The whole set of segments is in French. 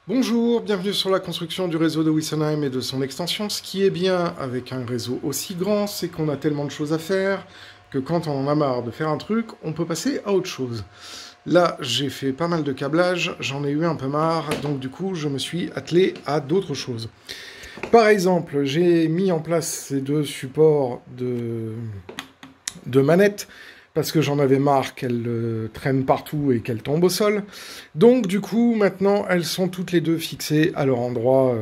Bonjour, bienvenue sur la construction du réseau de Wissenheim et de son extension. Ce qui est bien avec un réseau aussi grand, c'est qu'on a tellement de choses à faire que quand on en a marre de faire un truc, on peut passer à autre chose. Là, j'ai fait pas mal de câblage, j'en ai eu un peu marre, donc du coup, je me suis attelé à d'autres choses. Par exemple, j'ai mis en place ces deux supports de manettes parce que j'en avais marre qu'elles traînent partout et qu'elles tombent au sol. Donc du coup, maintenant, elles sont toutes les deux fixées à leur endroit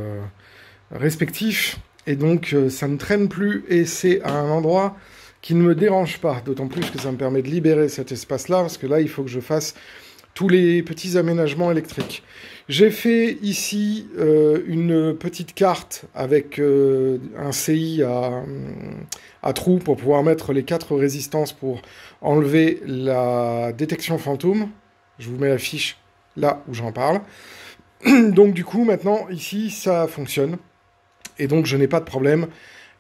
respectif, et donc ça ne traîne plus, et c'est à un endroit qui ne me dérange pas, d'autant plus que ça me permet de libérer cet espace-là, parce que là, il faut que je fasse tous les petits aménagements électriques. J'ai fait ici une petite carte avec un CI à trous pour pouvoir mettre les 4 résistances pour enlever la détection fantôme. Je vous mets la fiche là où j'en parle. Donc du coup, maintenant, ici, ça fonctionne. Et donc, je n'ai pas de problème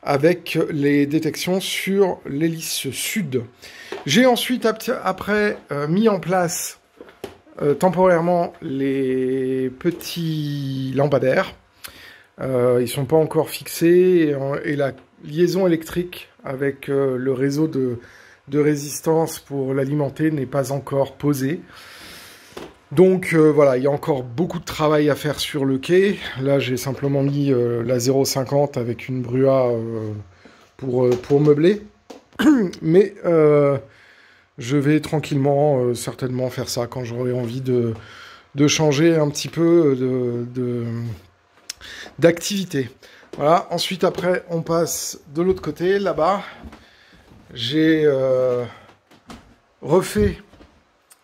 avec les détections sur l'hélice sud. J'ai ensuite, après, mis en place temporairement les petits lampadaires. Ils ne sont pas encore fixés, et la liaison électrique avec le réseau de résistance pour l'alimenter n'est pas encore posée. Donc voilà, il y a encore beaucoup de travail à faire sur le quai. Là, j'ai simplement mis la 0,50 avec une brua pour meubler. Mais je vais tranquillement, certainement faire ça quand j'aurai envie de changer un petit peu d'activité. Voilà, ensuite après, on passe de l'autre côté, là-bas. J'ai refait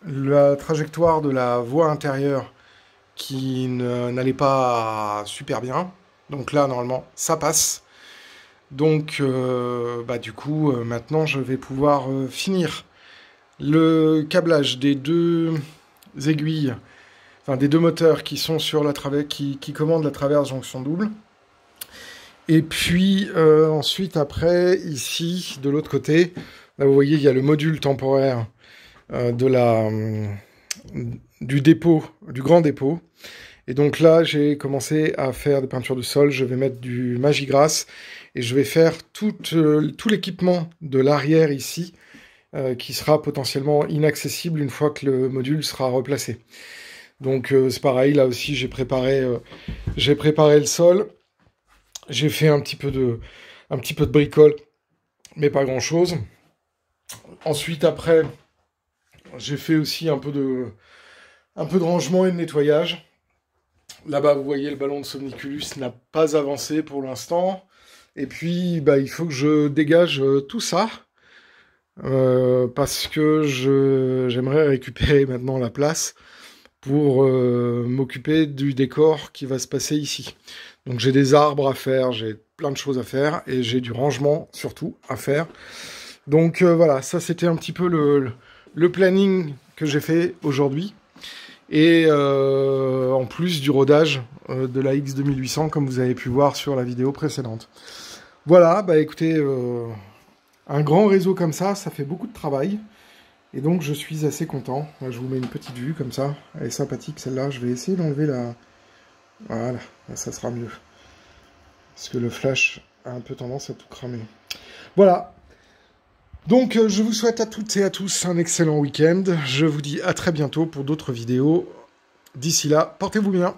la trajectoire de la voie intérieure qui n'allait pas super bien. Donc là, normalement, ça passe. Donc, du coup, maintenant, je vais pouvoir finir le câblage des deux aiguilles, enfin des deux moteurs qui sont sur la qui commandent la traverse jonction double. Et puis, ensuite, après, ici, de l'autre côté, là, vous voyez, il y a le module temporaire du dépôt, du grand dépôt. Et donc là, j'ai commencé à faire des peintures de sol. Je vais mettre du Magigrass et je vais faire tout l'équipement de l'arrière ici, qui sera potentiellement inaccessible une fois que le module sera replacé. Donc c'est pareil, là aussi j'ai préparé le sol. J'ai fait un petit peu de bricole, mais pas grand chose. Ensuite, après, j'ai fait aussi un peu de rangement et de nettoyage. Là-bas, vous voyez, le ballon de Somniculus n'a pas avancé pour l'instant. Et puis, il faut que je dégage tout ça. Parce que j'aimerais récupérer maintenant la place pour m'occuper du décor qui va se passer ici. Donc j'ai des arbres à faire, j'ai plein de choses à faire, et j'ai du rangement surtout à faire. Donc voilà, ça c'était un petit peu le planning que j'ai fait aujourd'hui. Et en plus du rodage de la X2800, comme vous avez pu voir sur la vidéo précédente. Voilà, écoutez, un grand réseau comme ça fait beaucoup de travail. Et donc je suis assez content. Là, je vous mets une petite vue comme ça. Elle est sympathique celle-là. Je vais essayer d'enlever la... Voilà, là, ça sera mieux. Parce que le flash a un peu tendance à tout cramer. Voilà. Donc je vous souhaite à toutes et à tous un excellent week-end. Je vous dis à très bientôt pour d'autres vidéos. D'ici là, portez-vous bien.